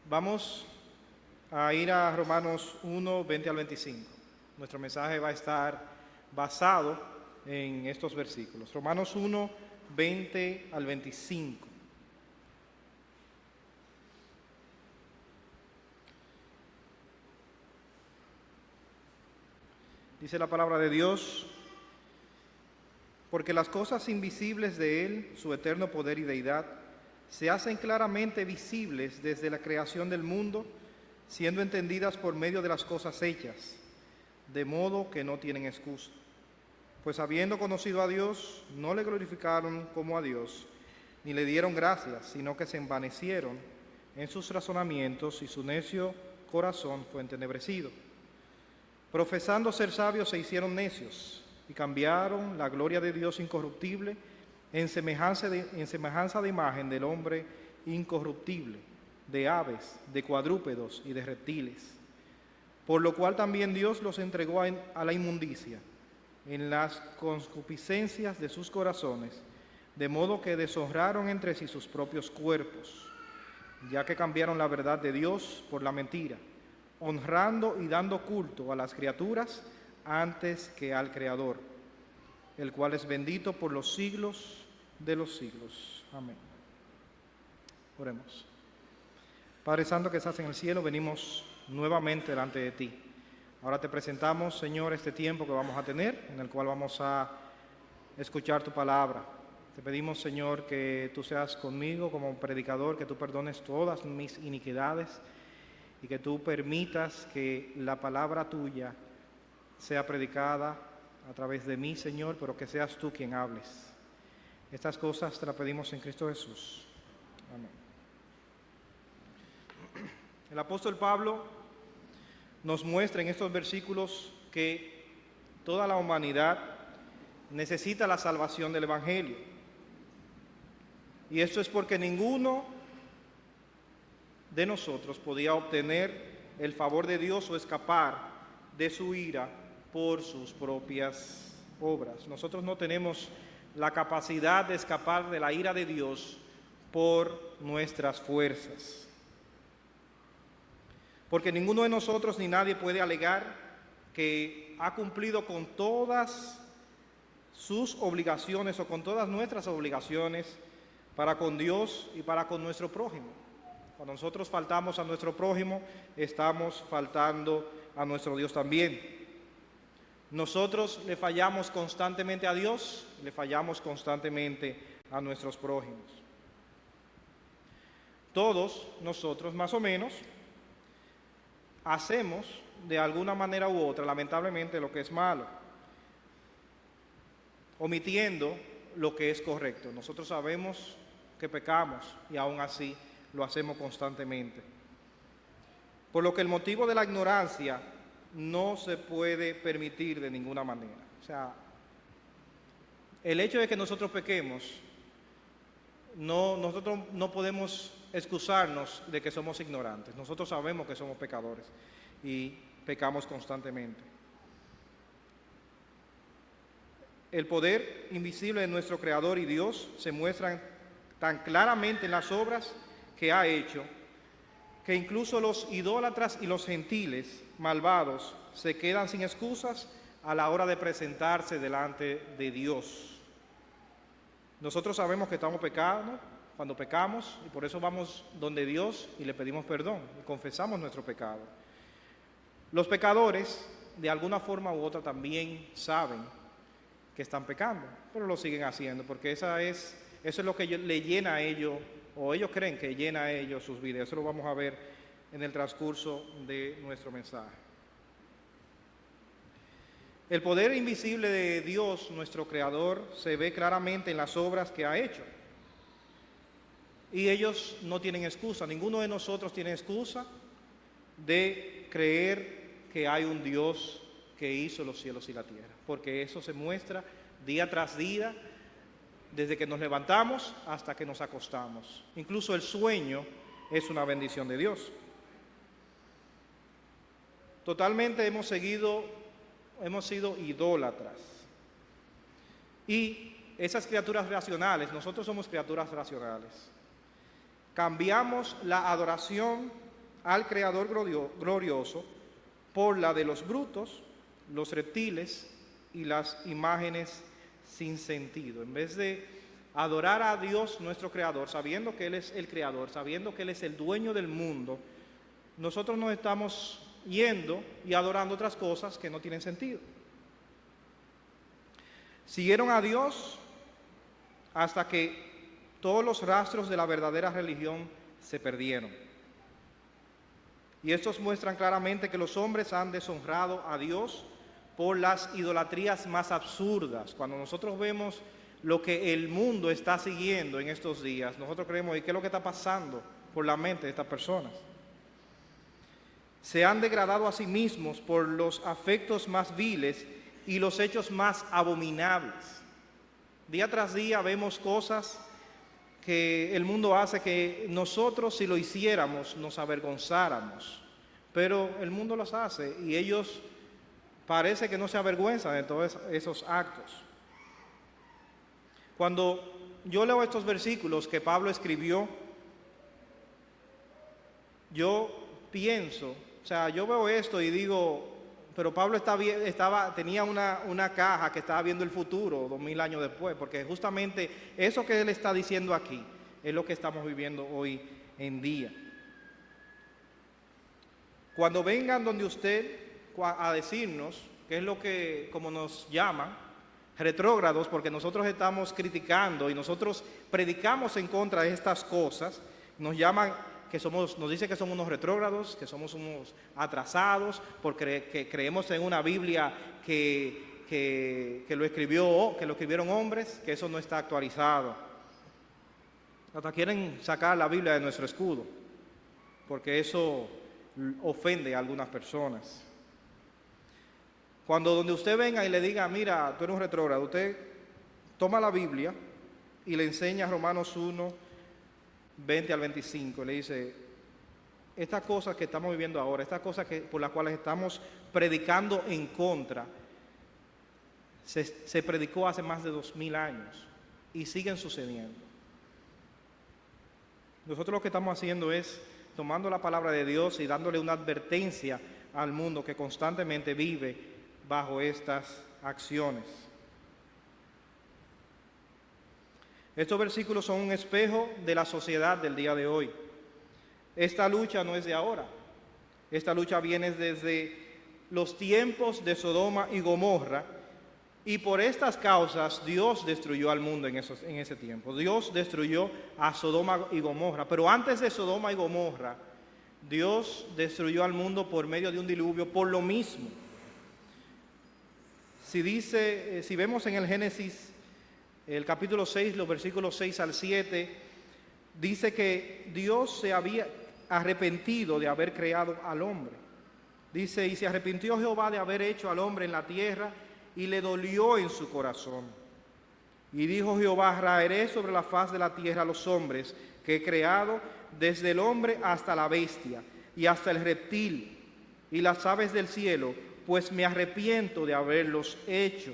Vamos a ir a Romanos 1, 20 al 25. Nuestro mensaje va a estar basado en estos versículos. Romanos 1, 20 al 25. Dice la palabra de Dios: porque las cosas invisibles de Él, su eterno poder y deidad, se hacen claramente visibles desde la creación del mundo, siendo entendidas por medio de las cosas hechas, de modo que no tienen excusa. Pues habiendo conocido a Dios, no le glorificaron como a Dios, ni le dieron gracias, sino que se envanecieron en sus razonamientos y su necio corazón fue entenebrecido. Profesando ser sabios se hicieron necios y cambiaron la gloria de Dios incorruptible en semejanza de imagen del hombre incorruptible, de aves, de cuadrúpedos y de reptiles. Por lo cual también Dios los entregó a la inmundicia en las concupiscencias de sus corazones, de modo que deshonraron entre sí sus propios cuerpos, ya que cambiaron la verdad de Dios por la mentira, honrando y dando culto a las criaturas antes que al Creador, el cual es bendito por los siglos de los siglos. Amén. Oremos. Padre Santo que estás en el cielo, venimos nuevamente delante de ti. Ahora te presentamos, Señor, este tiempo que vamos a tener, en el cual vamos a escuchar tu palabra. Te pedimos, Señor, que tú seas conmigo como predicador, que tú perdones todas mis iniquidades y que tú permitas que la palabra tuya sea predicada a través de mí, Señor, pero que seas tú quien hables. Estas cosas te las pedimos en Cristo Jesús. Amén. El apóstol Pablo nos muestra en estos versículos que toda la humanidad necesita la salvación del Evangelio. Y esto es porque ninguno de nosotros podía obtener el favor de Dios o escapar de su ira por sus propias obras. Nosotros no tenemos la capacidad de escapar de la ira de Dios por nuestras fuerzas. Porque ninguno de nosotros ni nadie puede alegar que ha cumplido con todas sus obligaciones o con todas nuestras obligaciones para con Dios y para con nuestro prójimo. Cuando nosotros faltamos a nuestro prójimo, estamos faltando a nuestro Dios también. Nosotros le fallamos constantemente a Dios, le fallamos constantemente a nuestros prójimos. Todos nosotros, más o menos, hacemos de alguna manera u otra, lamentablemente, lo que es malo, omitiendo lo que es correcto. Nosotros sabemos que pecamos y aún así lo hacemos constantemente. Por lo que el motivo de la ignorancia no se puede permitir de ninguna manera. O sea, el hecho de que nosotros pequemos, nosotros no podemos excusarnos de que somos ignorantes. Nosotros sabemos que somos pecadores y pecamos constantemente. El poder invisible de nuestro Creador y Dios se muestra tan claramente en las obras que ha hecho, que incluso los idólatras y los gentiles malvados se quedan sin excusas a la hora de presentarse delante de Dios. Nosotros sabemos que estamos pecando cuando pecamos y por eso vamos donde Dios y le pedimos perdón y confesamos nuestro pecado. Los pecadores, de alguna forma u otra, también saben que están pecando, pero lo siguen haciendo porque eso es lo que le llena a ellos, o ellos creen que llena a ellos sus vidas. Eso lo vamos a ver en el transcurso de nuestro mensaje. El poder invisible de Dios, nuestro Creador, se ve claramente en las obras que ha hecho. Y ellos no tienen excusa, ninguno de nosotros tiene excusa de creer que hay un Dios que hizo los cielos y la tierra, porque eso se muestra día tras día, desde que nos levantamos hasta que nos acostamos. Incluso el sueño es una bendición de Dios. Totalmente hemos sido idólatras. Y esas criaturas racionales, nosotros somos criaturas racionales. Cambiamos la adoración al Creador glorioso por la de los brutos, los reptiles y las imágenes sin sentido. En vez de adorar a Dios nuestro Creador, sabiendo que Él es el Creador, sabiendo que Él es el dueño del mundo, nosotros nos estamos yendo y adorando otras cosas que no tienen sentido. Siguieron a Dios hasta que todos los rastros de la verdadera religión se perdieron. Y estos muestran claramente que los hombres han deshonrado a Dios por las idolatrías más absurdas. Cuando nosotros vemos lo que el mundo está siguiendo en estos días, nosotros creemos, ¿y qué es lo que está pasando por la mente de estas personas? Se han degradado a sí mismos por los afectos más viles y los hechos más abominables. Día tras día vemos cosas que el mundo hace que nosotros, si lo hiciéramos, nos avergonzáramos. Pero el mundo los hace y ellos parece que no se avergüenzan de todos esos actos. Cuando yo leo estos versículos que Pablo escribió, yo pienso, o sea, yo veo esto y digo, pero Pablo tenía una caja que estaba viendo el futuro 2000 años después, porque justamente eso que él está diciendo aquí es lo que estamos viviendo hoy en día. Cuando vengan donde usted a decirnos, que es lo que como nos llaman, retrógrados, porque nosotros estamos criticando y nosotros predicamos en contra de estas cosas, nos llaman nos dice que somos unos retrógrados, que somos unos atrasados, porque que creemos en una Biblia que lo escribieron hombres, que eso no está actualizado. Hasta quieren sacar la Biblia de nuestro escudo, porque eso ofende a algunas personas. Cuando donde usted venga y le diga, mira, tú eres un retrógrado, usted toma la Biblia y le enseña Romanos 1, 20 al 25, le dice, estas cosas que estamos viviendo ahora, estas cosas por las cuales estamos predicando en contra, se predicó hace más de 2000 años y siguen sucediendo. Nosotros lo que estamos haciendo es tomando la palabra de Dios y dándole una advertencia al mundo que constantemente vive bajo estas acciones. Estos versículos son un espejo de la sociedad del día de hoy. Esta lucha no es de ahora. Esta lucha viene desde los tiempos de Sodoma y Gomorra, y por estas causas Dios destruyó al mundo en ese tiempo. Dios destruyó a Sodoma y Gomorra, pero antes de Sodoma y Gomorra, Dios destruyó al mundo por medio de un diluvio por lo mismo. Si vemos en el Génesis, el capítulo 6, los versículos 6 al 7, dice que Dios se había arrepentido de haber creado al hombre. Dice, y se arrepintió Jehová de haber hecho al hombre en la tierra, y le dolió en su corazón. Y dijo Jehová, raeré sobre la faz de la tierra a los hombres que he creado, desde el hombre hasta la bestia, y hasta el reptil, y las aves del cielo, pues me arrepiento de haberlos hecho.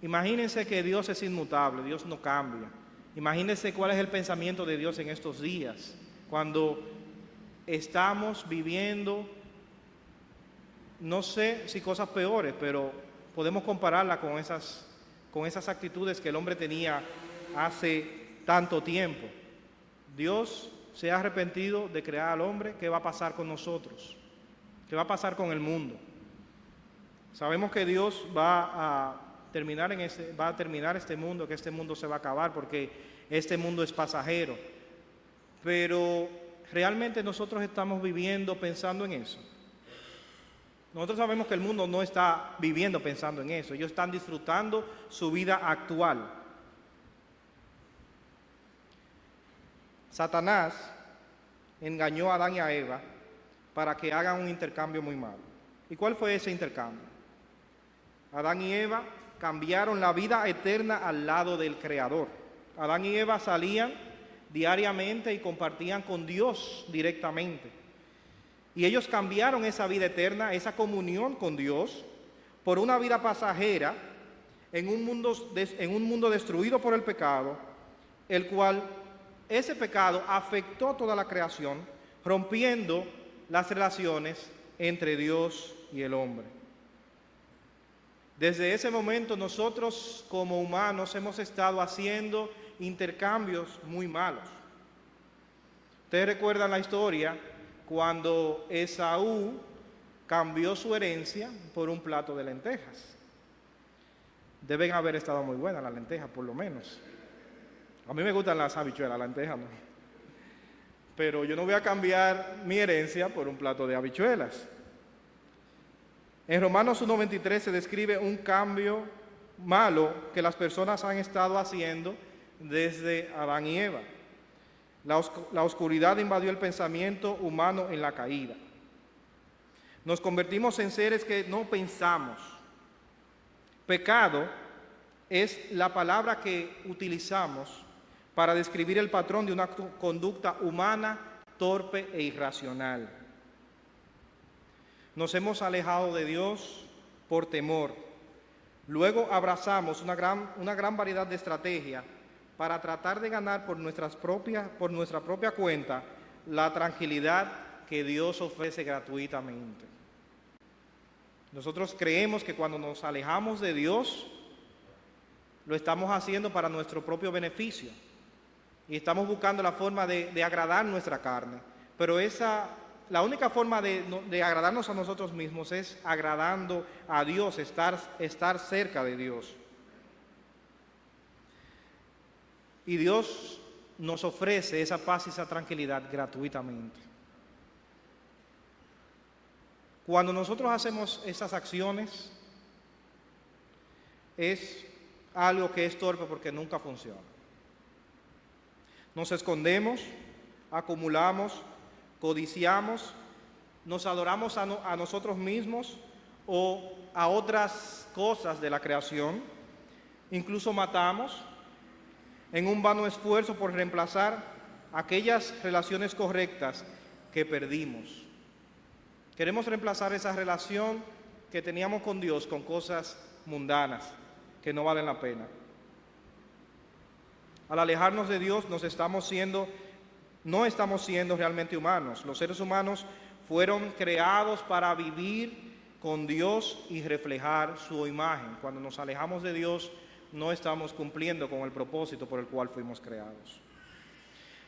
Imagínense que Dios es inmutable, Dios no cambia. Imagínense cuál es el pensamiento de Dios en estos días, cuando estamos viviendo, no sé si cosas peores, pero podemos compararla con esas actitudes que el hombre tenía hace tanto tiempo. Dios se ha arrepentido de crear al hombre. ¿Qué va a pasar con nosotros? ¿Qué va a pasar con el mundo? Sabemos que Dios va a terminar este mundo, que este mundo se va a acabar porque este mundo es pasajero. Pero realmente nosotros estamos viviendo pensando en eso. Nosotros sabemos que el mundo no está viviendo pensando en eso. Ellos están disfrutando su vida actual. Satanás engañó a Adán y a Eva para que hagan un intercambio muy malo. ¿Y cuál fue ese intercambio? Adán y Eva cambiaron la vida eterna al lado del Creador. Adán y Eva salían diariamente y compartían con Dios directamente. Y ellos cambiaron esa vida eterna, esa comunión con Dios, por una vida pasajera en un mundo destruido por el pecado, el cual ese pecado afectó toda la creación, rompiendo las relaciones entre Dios y el hombre. Desde ese momento nosotros como humanos hemos estado haciendo intercambios muy malos. Ustedes recuerdan la historia cuando Esaú cambió su herencia por un plato de lentejas. Deben haber estado muy buenas las lentejas, por lo menos. A mí me gustan las habichuelas, las lentejas no. Pero yo no voy a cambiar mi herencia por un plato de habichuelas. En Romanos 1:23 se describe un cambio malo que las personas han estado haciendo desde Adán y Eva. La oscuridad invadió el pensamiento humano en la caída. Nos convertimos en seres que no pensamos. Pecado es la palabra que utilizamos para describir el patrón de una conducta humana torpe e irracional. Nos hemos alejado de Dios por temor. Luego abrazamos una gran variedad de estrategias para tratar de ganar por nuestra propia cuenta la tranquilidad que Dios ofrece gratuitamente. Nosotros creemos que cuando nos alejamos de Dios, lo estamos haciendo para nuestro propio beneficio y estamos buscando la forma de agradar nuestra carne. Pero la única forma de agradarnos a nosotros mismos es agradando a Dios, estar cerca de Dios. Y Dios nos ofrece esa paz y esa tranquilidad gratuitamente. Cuando nosotros hacemos esas acciones, es algo que es torpe porque nunca funciona. Nos escondemos, acumulamos, codiciamos, nos adoramos a nosotros mismos o a otras cosas de la creación, incluso matamos en un vano esfuerzo por reemplazar aquellas relaciones correctas que perdimos. Queremos reemplazar esa relación que teníamos con Dios con cosas mundanas que no valen la pena. Al alejarnos de Dios no estamos siendo realmente humanos. Los seres humanos fueron creados para vivir con Dios y reflejar su imagen. Cuando nos alejamos de Dios, no estamos cumpliendo con el propósito por el cual fuimos creados.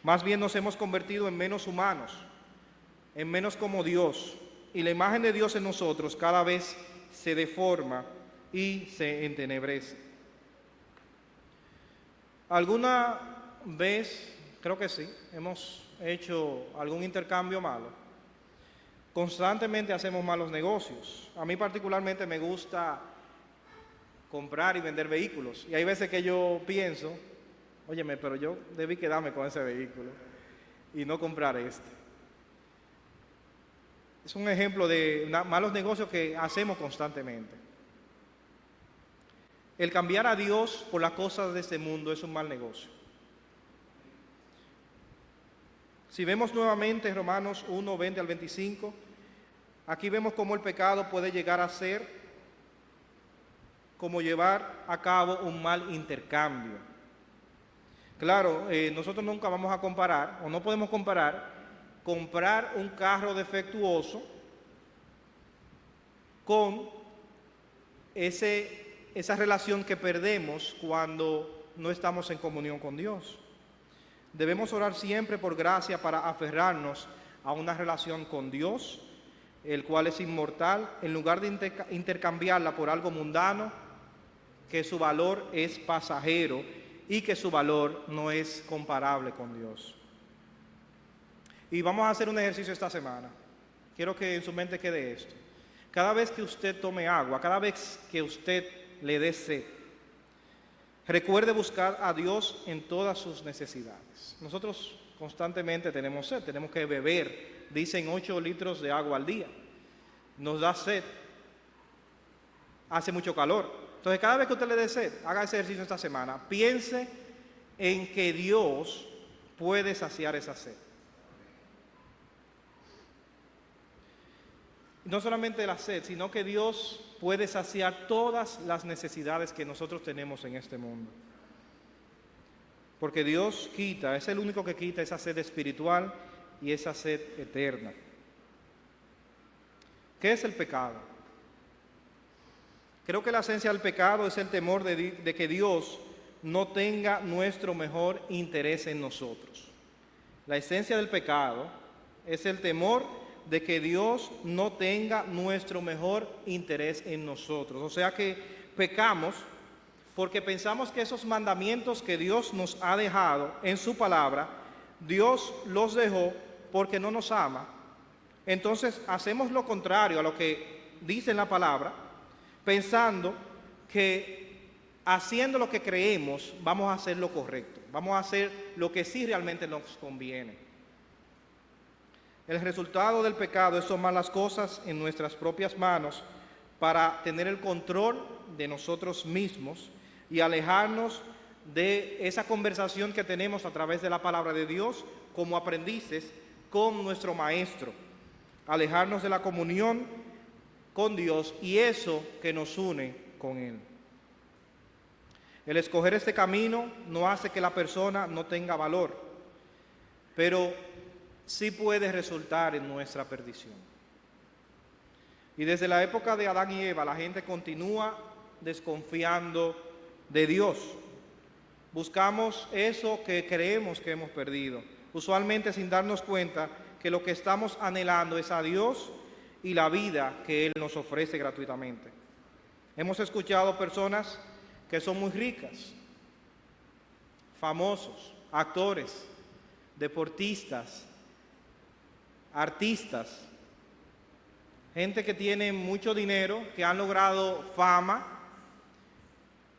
Más bien nos hemos convertido en menos humanos, en menos como Dios, y la imagen de Dios en nosotros cada vez se deforma y se entenebrece. ¿Alguna vez, creo que sí, hemos hecho algún intercambio malo? Constantemente hacemos malos negocios. A mí particularmente me gusta comprar y vender vehículos. Y hay veces que yo pienso, óyeme, pero yo debí quedarme con ese vehículo y no comprar este. Es un ejemplo de malos negocios que hacemos constantemente. El cambiar a Dios por las cosas de este mundo es un mal negocio. Si vemos nuevamente Romanos 1, 20 al 25, aquí vemos cómo el pecado puede llegar a ser como llevar a cabo un mal intercambio. Claro, nosotros nunca vamos a comparar, o no podemos comparar, comprar un carro defectuoso con esa relación que perdemos cuando no estamos en comunión con Dios. Debemos orar siempre por gracia para aferrarnos a una relación con Dios, el cual es inmortal, en lugar de intercambiarla por algo mundano, que su valor es pasajero y que su valor no es comparable con Dios. Y vamos a hacer un ejercicio esta semana. Quiero que en su mente quede esto. Cada vez que usted tome agua, cada vez que usted le dé sed, recuerde buscar a Dios en todas sus necesidades. Nosotros constantemente tenemos sed, tenemos que beber, dicen 8 litros de agua al día. Nos da sed, hace mucho calor. Entonces cada vez que usted le dé sed, haga ese ejercicio esta semana, piense en que Dios puede saciar esa sed. No solamente la sed, sino que Dios puede saciar todas las necesidades que nosotros tenemos en este mundo. Porque Dios es el único que quita esa sed espiritual y esa sed eterna. ¿Qué es el pecado? Creo que la esencia del pecado es el temor de que Dios no tenga nuestro mejor interés en nosotros. La esencia del pecado es el temor de que Dios no tenga nuestro mejor interés en nosotros. O sea que pecamos porque pensamos que esos mandamientos que Dios nos ha dejado en su palabra, Dios los dejó porque no nos ama. Entonces hacemos lo contrario a lo que dice en la palabra, pensando que haciendo lo que creemos vamos a hacer lo correcto, vamos a hacer lo que sí realmente nos conviene. El resultado del pecado es tomar las cosas en nuestras propias manos para tener el control de nosotros mismos y alejarnos de esa conversación que tenemos a través de la palabra de Dios como aprendices con nuestro Maestro. Alejarnos de la comunión con Dios y eso que nos une con Él. El escoger este camino no hace que la persona no tenga valor, pero sí puede resultar en nuestra perdición. Y desde la época de Adán y Eva, la gente continúa desconfiando de Dios. Buscamos eso que creemos que hemos perdido, usualmente sin darnos cuenta que lo que estamos anhelando es a Dios y la vida que Él nos ofrece gratuitamente. Hemos escuchado personas que son muy ricas, famosos, actores, deportistas, artistas, gente que tiene mucho dinero, que han logrado fama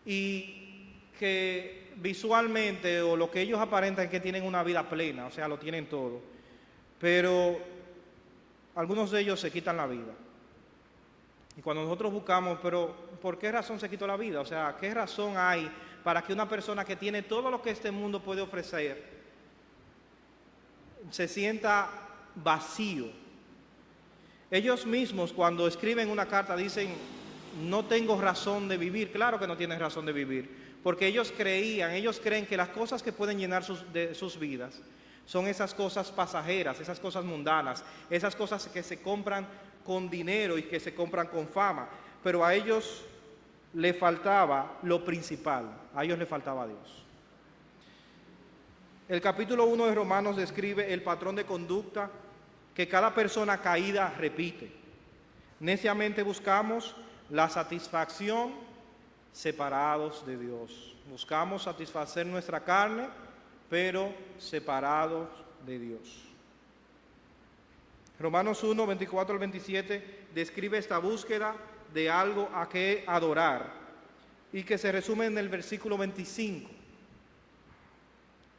y que visualmente o lo que ellos aparentan es que tienen una vida plena, o sea, lo tienen todo, pero algunos de ellos se quitan la vida. Y cuando nosotros buscamos, pero ¿por qué razón se quitó la vida? O sea, ¿qué razón hay para que una persona que tiene todo lo que este mundo puede ofrecer se sienta vacío? Ellos mismos cuando escriben una carta dicen, no tengo razón de vivir. Claro que no tienen razón de vivir, porque ellos creen que las cosas que pueden llenar sus vidas son esas cosas pasajeras, esas cosas mundanas, esas cosas que se compran con dinero y que se compran con fama. Pero a ellos le faltaba lo principal, a ellos le faltaba a Dios. El capítulo 1 de Romanos describe el patrón de conducta que cada persona caída repite. Neciamente buscamos la satisfacción separados de Dios. Buscamos satisfacer nuestra carne, pero separados de Dios. Romanos 1, 24 al 27 describe esta búsqueda de algo a que adorar y que se resume en el versículo 25.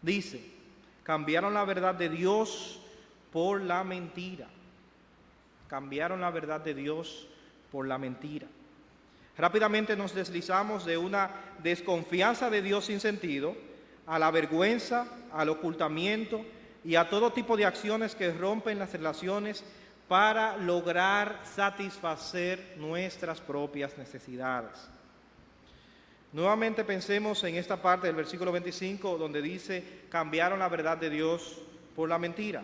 Dice, cambiaron la verdad de Dios por la mentira. Cambiaron la verdad de Dios por la mentira. Rápidamente nos deslizamos de una desconfianza de Dios sin sentido a la vergüenza, al ocultamiento y a todo tipo de acciones que rompen las relaciones para lograr satisfacer nuestras propias necesidades. Nuevamente pensemos en esta parte del versículo 25 donde dice, cambiaron la verdad de Dios por la mentira.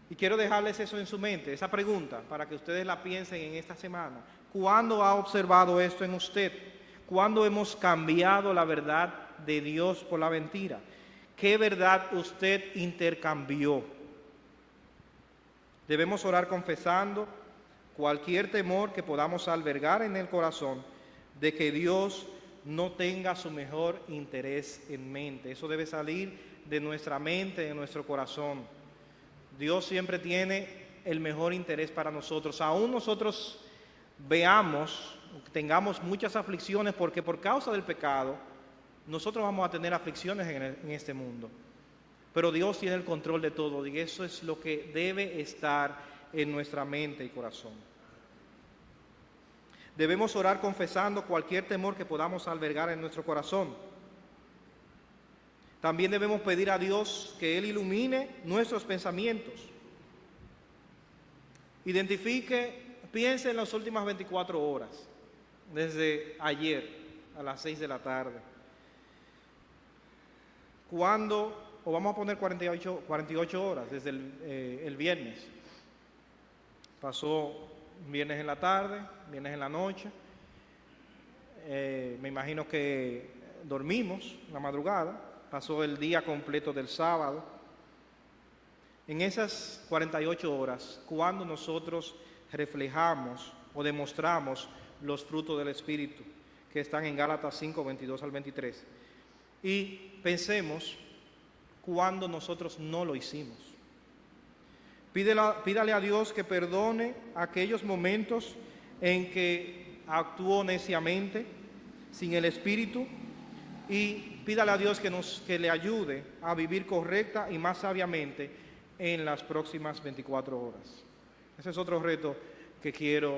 Y quiero dejarles eso en su mente, esa pregunta, para que ustedes la piensen en esta semana. ¿Cuándo ha observado esto en usted? ¿Cuándo hemos cambiado la verdad de Dios por la mentira? ¿Qué verdad usted intercambió? Debemos orar confesando cualquier temor que podamos albergar en el corazón de que Dios no tenga su mejor interés en mente. Eso debe salir de nuestra mente, de nuestro corazón. Dios siempre tiene el mejor interés para nosotros. Aún nosotros tengamos muchas aflicciones, porque por causa del pecado, nosotros vamos a tener aflicciones en este mundo. Pero Dios tiene el control de todo y eso es lo que debe estar en nuestra mente y corazón. Debemos orar confesando cualquier temor que podamos albergar en nuestro corazón. También debemos pedir a Dios que Él ilumine nuestros pensamientos. Piense en las últimas 24 horas, desde ayer a las 6 de la tarde. ¿Cuándo o vamos a poner 48 horas desde el viernes. Pasó viernes en la tarde, viernes en la noche. Me imagino que dormimos la madrugada. Pasó el día completo del sábado. En esas 48 horas, cuando nosotros reflejamos o demostramos los frutos del Espíritu, que están en Gálatas 5, 22 al 23. Y pensemos cuando nosotros no lo hicimos. Pídale a Dios que perdone aquellos momentos en que actuó neciamente, sin el Espíritu, y pídale a Dios que le ayude a vivir correcta y más sabiamente en las próximas 24 horas. Ese es otro reto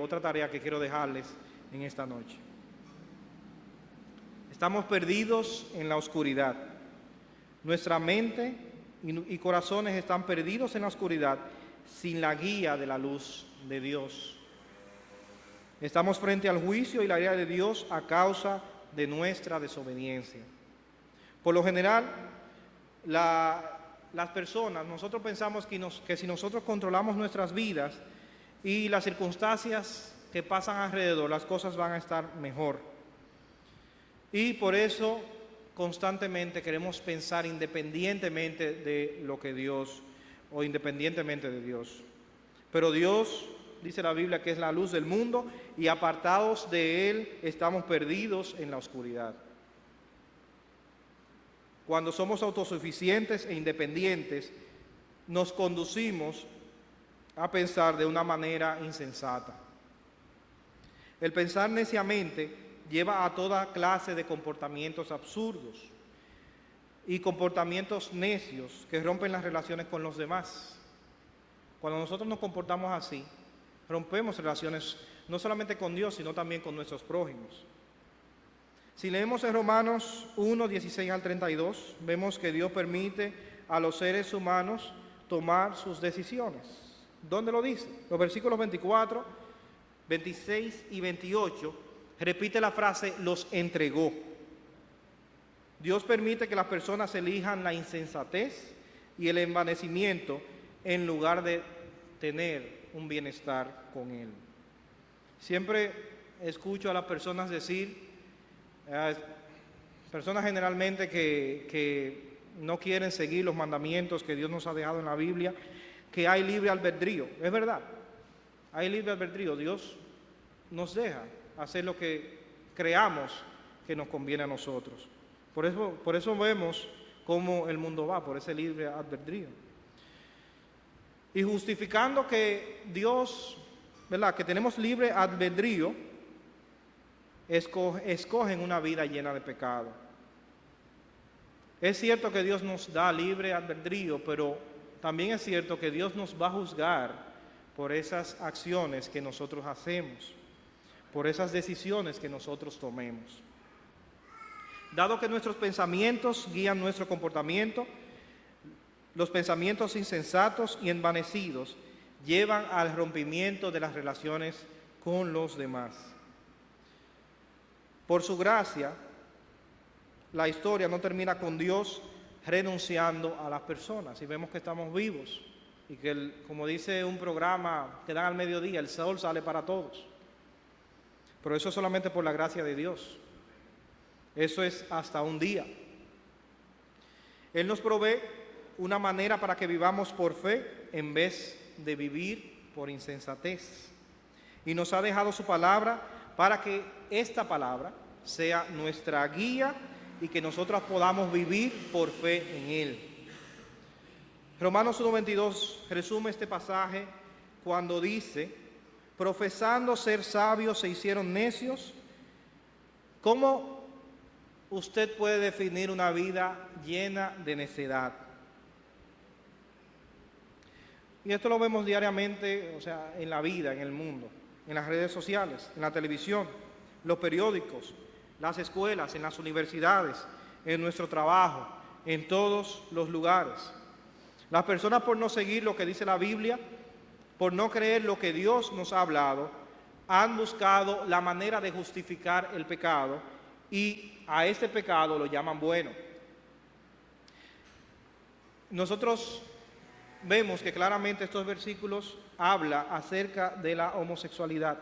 otra tarea que quiero dejarles en esta noche. Estamos perdidos en la oscuridad. Nuestra mente y corazones están perdidos en la oscuridad sin la guía de la luz de Dios. Estamos frente al juicio y la ira de Dios a causa de nuestra desobediencia. Por lo general, las personas, nosotros pensamos que si nosotros controlamos nuestras vidas y las circunstancias que pasan alrededor, las cosas van a estar mejor. Y por eso constantemente queremos pensar independientemente de lo que Dios, o independientemente de Dios. Pero Dios, dice la Biblia, que es la luz del mundo, y apartados de Él estamos perdidos en la oscuridad. Cuando somos autosuficientes e independientes, nos conducimos a pensar de una manera insensata. El pensar neciamente lleva a toda clase de comportamientos absurdos y comportamientos necios que rompen las relaciones con los demás. Cuando nosotros nos comportamos así, rompemos relaciones no solamente con Dios, sino también con nuestros prójimos. Si leemos en Romanos 1, 16 al 32, vemos que Dios permite a los seres humanos tomar sus decisiones. ¿Dónde lo dice? Los versículos 24, 26 y 28 repite la frase, los entregó. Dios permite que las personas elijan la insensatez y el envanecimiento en lugar de tener un bienestar con Él. Siempre escucho a las personas decir, personas generalmente que no quieren seguir los mandamientos que Dios nos ha dejado en la Biblia, que hay libre albedrío. Es verdad, hay libre albedrío. Dios nos deja hacer lo que creamos que nos conviene a nosotros. Por eso vemos cómo el mundo va, por ese libre albedrío. Y justificando que Dios, ¿verdad?, que tenemos libre albedrío, escogen una vida llena de pecado. Es cierto que Dios nos da libre albedrío, pero también es cierto que Dios nos va a juzgar por esas acciones que nosotros hacemos, por esas decisiones que nosotros tomemos. Dado que nuestros pensamientos guían nuestro comportamiento, los pensamientos insensatos y envanecidos llevan al rompimiento de las relaciones con los demás. Por su gracia, la historia no termina con Dios renunciando a las personas. Y vemos que estamos vivos y que, como dice un programa que dan al mediodía, el sol sale para todos. Pero eso es solamente por la gracia de Dios. Eso es hasta un día. Él nos provee una manera para que vivamos por fe en vez de vivir por insensatez. Y nos ha dejado su palabra para que esta palabra sea nuestra guía y que nosotros podamos vivir por fe en Él. Romanos 1:22 resume este pasaje cuando dice, profesando ser sabios se hicieron necios. ¿Cómo usted puede definir una vida llena de necedad? Y esto lo vemos diariamente, en la vida, en el mundo, en las redes sociales, en la televisión, los periódicos, las escuelas, en las universidades, en nuestro trabajo, en todos los lugares. Las personas, por no seguir lo que dice la Biblia, por no creer lo que Dios nos ha hablado, han buscado la manera de justificar el pecado y a este pecado lo llaman bueno. nosotros vemos que claramente estos versículos hablan acerca de la homosexualidad.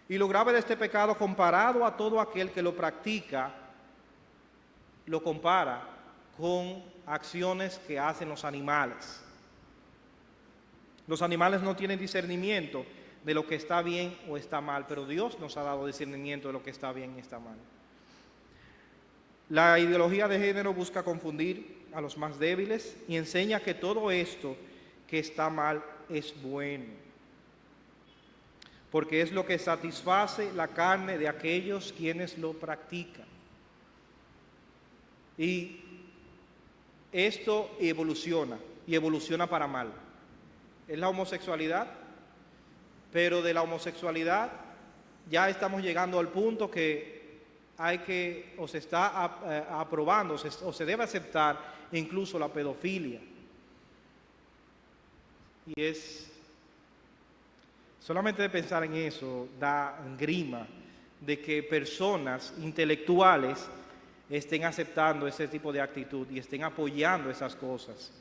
Y lo grave de este pecado, comparado a todo aquel que lo practica, lo compara con acciones que hacen los animales. Los animales no tienen discernimiento de lo que está bien o está mal, pero Dios nos ha dado discernimiento de lo que está bien y está mal. La ideología de género busca confundir a los más débiles y enseña que todo esto que está mal es bueno, porque es lo que satisface la carne de aquellos quienes lo practican. Y esto evoluciona, y evoluciona para mal. Es la homosexualidad, pero de la homosexualidad ya estamos llegando al punto que o se está aprobando, o se debe aceptar incluso la pedofilia. Y es, solamente de pensar en eso, da grima de que personas intelectuales estén aceptando ese tipo de actitud y estén apoyando esas cosas.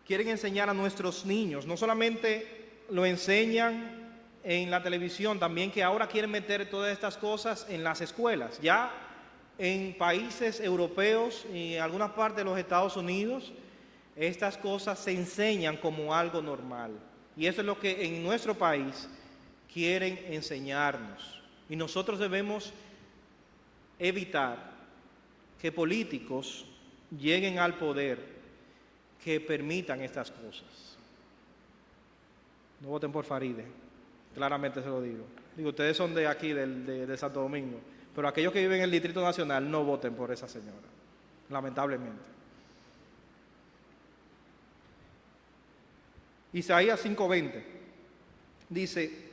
Quieren enseñar a nuestros niños, no solamente lo enseñan en la televisión, también que ahora quieren meter todas estas cosas en las escuelas. Ya en países europeos y en algunas partes de los Estados Unidos, estas cosas se enseñan como algo normal. Y eso es lo que en nuestro país quieren enseñarnos. Y nosotros debemos evitar que políticos lleguen al poder que permitan estas cosas. No voten por Faride, claramente se lo digo. Ustedes son de aquí, de Santo Domingo, pero aquellos que viven en el Distrito Nacional no voten por esa señora, lamentablemente. Isaías 5:20 dice: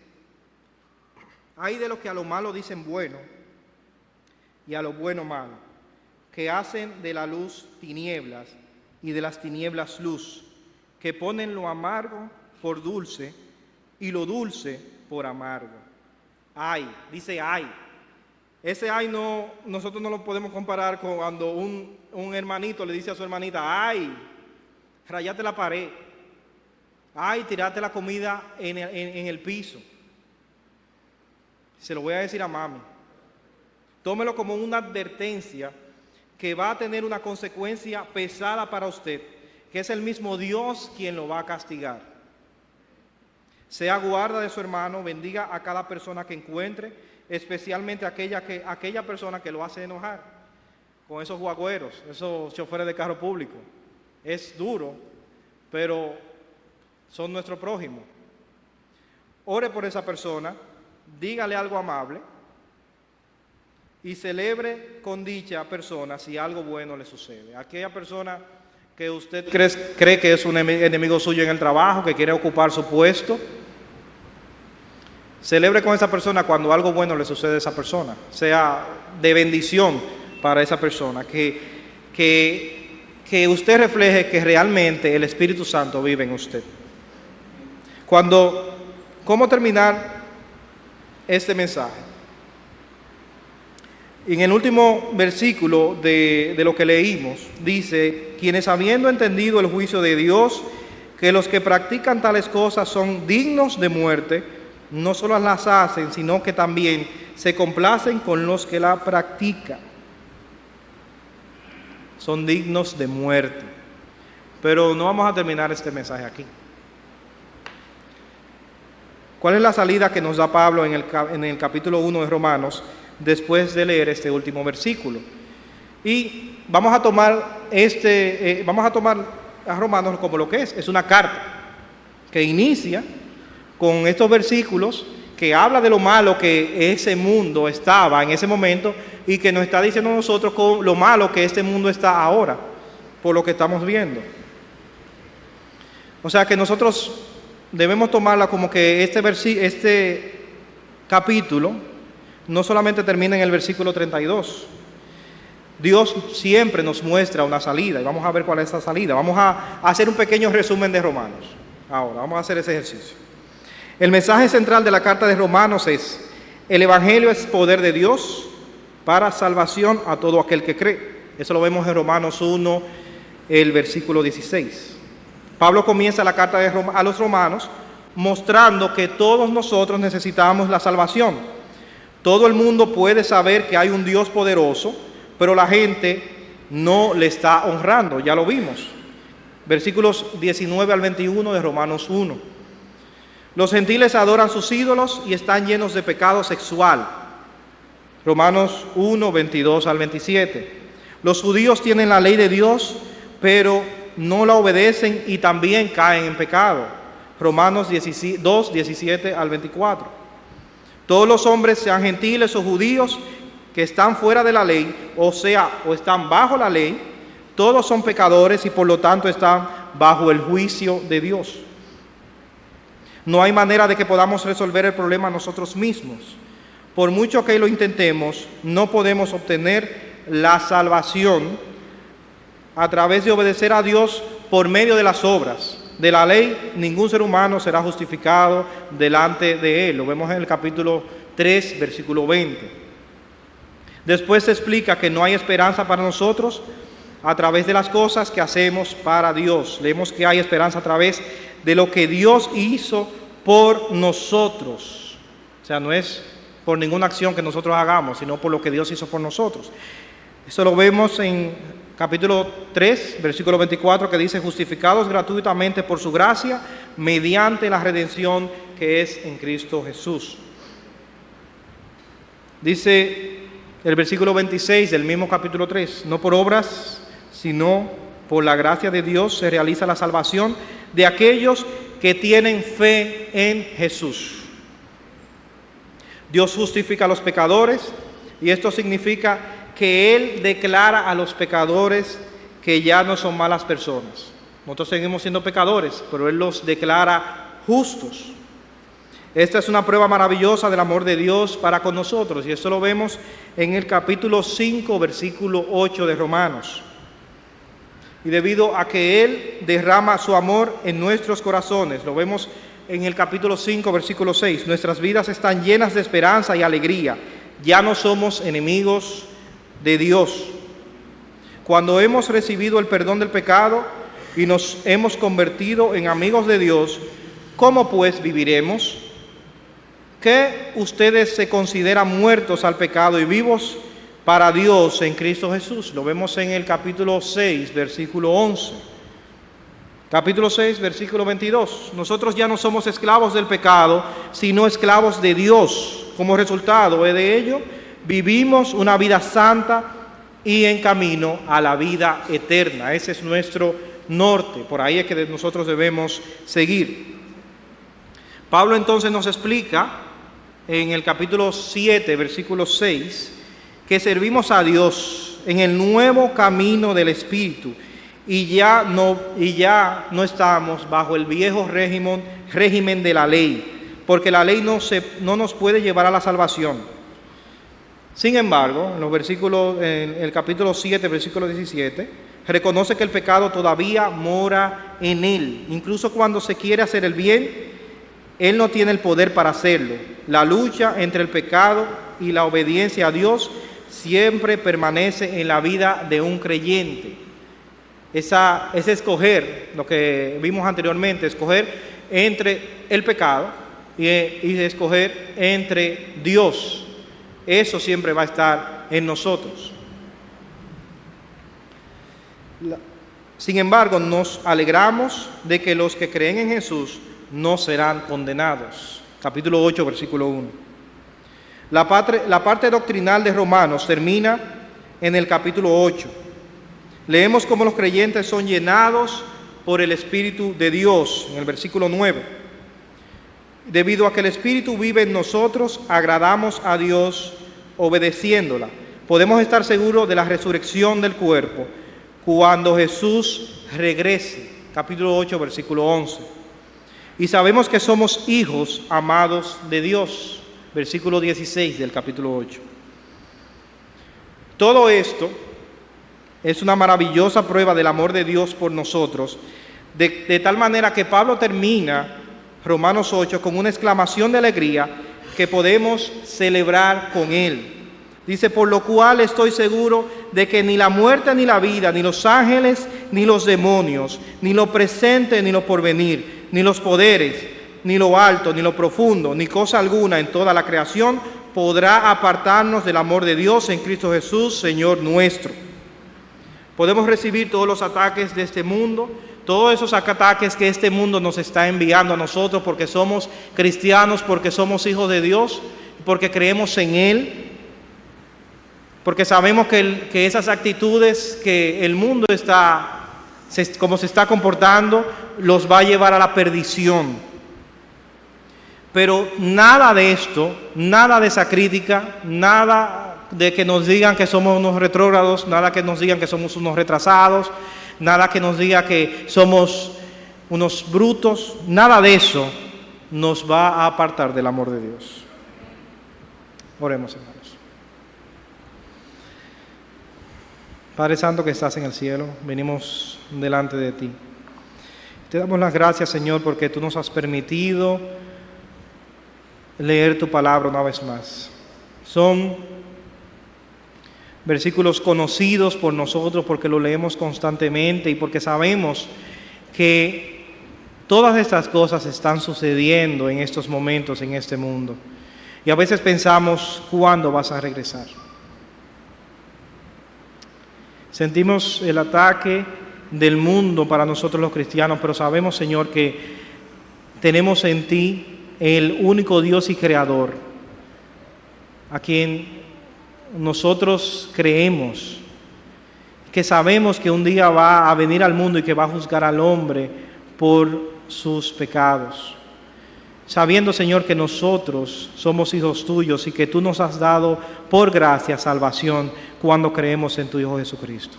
hay de los que a lo malo dicen bueno y a lo bueno malo, que hacen de la luz tinieblas y de las tinieblas luz, que ponen lo amargo por dulce y lo dulce por amargo. Ay, dice ay. Ese ay no, nosotros no lo podemos comparar con cuando un hermanito le dice a su hermanita: ay, rayate la pared, ay, tirate la comida en el piso. Se lo voy a decir a mami. Tómelo como una advertencia que va a tener una consecuencia pesada para usted, que es el mismo Dios quien lo va a castigar. Sea guarda de su hermano, bendiga a cada persona que encuentre, especialmente aquella persona que lo hace enojar, con esos guagüeros, esos choferes de carro público. Es duro, pero son nuestro prójimo. Ore por esa persona, dígale algo amable y celebre con dicha persona si algo bueno le sucede. Aquella persona que usted cree que es un enemigo suyo en el trabajo, que quiere ocupar su puesto, celebre con esa persona cuando algo bueno le sucede a esa persona, sea de bendición para esa persona, que usted refleje que realmente el Espíritu Santo vive en usted. ¿Cómo terminar este mensaje? En el último versículo de lo que leímos, dice: quienes habiendo entendido el juicio de Dios, que los que practican tales cosas son dignos de muerte, no solo las hacen, sino que también se complacen con los que la practican. Son dignos de muerte. Pero no vamos a terminar este mensaje aquí. ¿Cuál es la salida que nos da Pablo en el capítulo 1 de Romanos, después de leer este último versículo? Y vamos a tomar a Romanos como lo que es una carta que inicia con estos versículos que habla de lo malo que ese mundo estaba en ese momento y que nos está diciendo a nosotros con lo malo que este mundo está ahora, por lo que estamos viendo. O sea que nosotros debemos tomarla como que este capítulo no solamente termina en el versículo 32. Dios siempre nos muestra una salida y vamos a ver cuál es esa salida. Vamos a hacer un pequeño resumen de Romanos. Ahora, vamos a hacer ese ejercicio. El mensaje central de la carta de Romanos es: el Evangelio es poder de Dios para salvación a todo aquel que cree. Eso lo vemos en Romanos 1, el versículo 16. Pablo comienza la carta a los romanos mostrando que todos nosotros necesitamos la salvación. Todo el mundo puede saber que hay un Dios poderoso, pero la gente no le está honrando, ya lo vimos. Versículos 19 al 21 de Romanos 1. Los gentiles adoran sus ídolos y están llenos de pecado sexual. Romanos 1, 22 al 27. Los judíos tienen la ley de Dios, pero no la obedecen y también caen en pecado. Romanos 2, 17 al 24. Todos los hombres, sean gentiles o judíos, que están fuera de la ley, o están bajo la ley, todos son pecadores y por lo tanto están bajo el juicio de Dios. No hay manera de que podamos resolver el problema nosotros mismos. Por mucho que lo intentemos, no podemos obtener la salvación a través de obedecer a Dios por medio de las obras. De la ley, ningún ser humano será justificado delante de él. Lo vemos en el capítulo 3, versículo 20. Después se explica que no hay esperanza para nosotros a través de las cosas que hacemos para Dios. Leemos que hay esperanza a través de lo que Dios hizo por nosotros. O sea, no es por ninguna acción que nosotros hagamos, sino por lo que Dios hizo por nosotros. Eso lo vemos en capítulo 3, versículo 24, que dice: justificados gratuitamente por su gracia, mediante la redención que es en Cristo Jesús. Dice el versículo 26 del mismo capítulo 3, no por obras, sino por la gracia de Dios se realiza la salvación de aquellos que tienen fe en Jesús. Dios justifica a los pecadores, y esto significa que Él declara a los pecadores que ya no son malas personas. Nosotros seguimos siendo pecadores, pero Él los declara justos. Esta es una prueba maravillosa del amor de Dios para con nosotros, y esto lo vemos en el capítulo 5, versículo 8 de Romanos. Y debido a que Él derrama su amor en nuestros corazones, lo vemos en el capítulo 5, versículo 6, nuestras vidas están llenas de esperanza y alegría. Ya no somos enemigos de Dios. Cuando hemos recibido el perdón del pecado y nos hemos convertido en amigos de Dios, ¿cómo pues viviremos? ¿Que ustedes se consideran muertos al pecado y vivos para Dios en Cristo Jesús? Lo vemos en el capítulo 6, versículo 11. Capítulo 6, versículo 22. Nosotros ya no somos esclavos del pecado, sino esclavos de Dios. Como resultado de ello, vivimos una vida santa y en camino a la vida eterna. Ese es nuestro norte. Por ahí es que nosotros debemos seguir. Pablo entonces nos explica en el capítulo 7, versículo 6, que servimos a Dios en el nuevo camino del Espíritu y ya no estamos bajo el viejo régimen de la ley, porque la ley no nos puede llevar a la salvación. Sin embargo, en el capítulo 7, versículo 17, reconoce que el pecado todavía mora en él. Incluso cuando se quiere hacer el bien, él no tiene el poder para hacerlo. La lucha entre el pecado y la obediencia a Dios siempre permanece en la vida de un creyente. Es escoger, lo que vimos anteriormente, escoger entre el pecado y escoger entre Dios. Eso siempre va a estar en nosotros. Sin embargo, nos alegramos de que los que creen en Jesús no serán condenados. Capítulo 8, versículo 1. La parte doctrinal de Romanos termina en el capítulo 8. Leemos cómo los creyentes son llenados por el Espíritu de Dios, en el versículo 9. Debido a que el Espíritu vive en nosotros, agradamos a Dios obedeciéndola. Podemos estar seguros de la resurrección del cuerpo cuando Jesús regrese. Capítulo 8, versículo 11. Y sabemos que somos hijos amados de Dios. Versículo 16 del capítulo 8. Todo esto es una maravillosa prueba del amor de Dios por nosotros, de tal manera que Pablo termina Romanos 8 con una exclamación de alegría que podemos celebrar con él. Dice: por lo cual estoy seguro de que ni la muerte ni la vida, ni los ángeles ni los demonios, ni lo presente ni lo porvenir, ni los poderes, ni lo alto, ni lo profundo, ni cosa alguna en toda la creación podrá apartarnos del amor de Dios en Cristo Jesús, Señor nuestro. Podemos recibir todos los ataques de este mundo, todos esos ataques que este mundo nos está enviando a nosotros porque somos cristianos, porque somos hijos de Dios, porque creemos en Él, porque sabemos que esas actitudes que el mundo como se está comportando, los va a llevar a la perdición. Pero nada de esto, nada de esa crítica, nada de que nos digan que somos unos retrógrados, nada que nos digan que somos unos retrasados, nada que nos diga que somos unos brutos, nada de eso nos va a apartar del amor de Dios. Oremos, hermanos. Padre Santo que estás en el cielo, venimos delante de ti. Te damos las gracias, Señor, porque tú nos has permitido leer tu palabra una vez más. Son versículos conocidos por nosotros porque lo leemos constantemente y porque sabemos que todas estas cosas están sucediendo en estos momentos, en este mundo. Y a veces pensamos, ¿cuándo vas a regresar? Sentimos el ataque del mundo para nosotros los cristianos, pero sabemos, Señor, que tenemos en ti el único Dios y Creador, a quien nosotros creemos, que sabemos que un día va a venir al mundo y que va a juzgar al hombre por sus pecados. Sabiendo, Señor, que nosotros somos hijos tuyos y que tú nos has dado por gracia salvación cuando creemos en tu Hijo Jesucristo.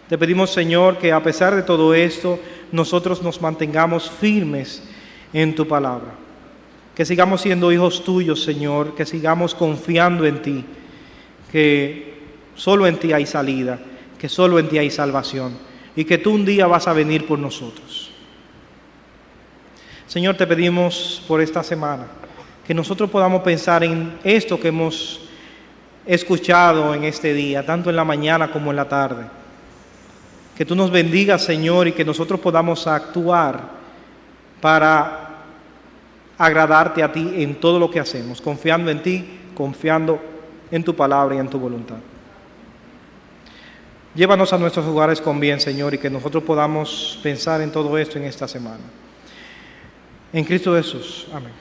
Te pedimos, Señor, que a pesar de todo esto, nosotros nos mantengamos firmes en tu palabra. Que sigamos siendo hijos tuyos, Señor, que sigamos confiando en ti, que solo en ti hay salida, que solo en ti hay salvación y que tú un día vas a venir por nosotros. Señor, te pedimos por esta semana que nosotros podamos pensar en esto que hemos escuchado en este día, tanto en la mañana como en la tarde. Que tú nos bendigas, Señor, y que nosotros podamos actuar para agradarte a ti en todo lo que hacemos, confiando en ti, confiando en tu palabra y en tu voluntad. Llévanos a nuestros hogares con bien, Señor, y que nosotros podamos pensar en todo esto en esta semana. En Cristo Jesús. Amén.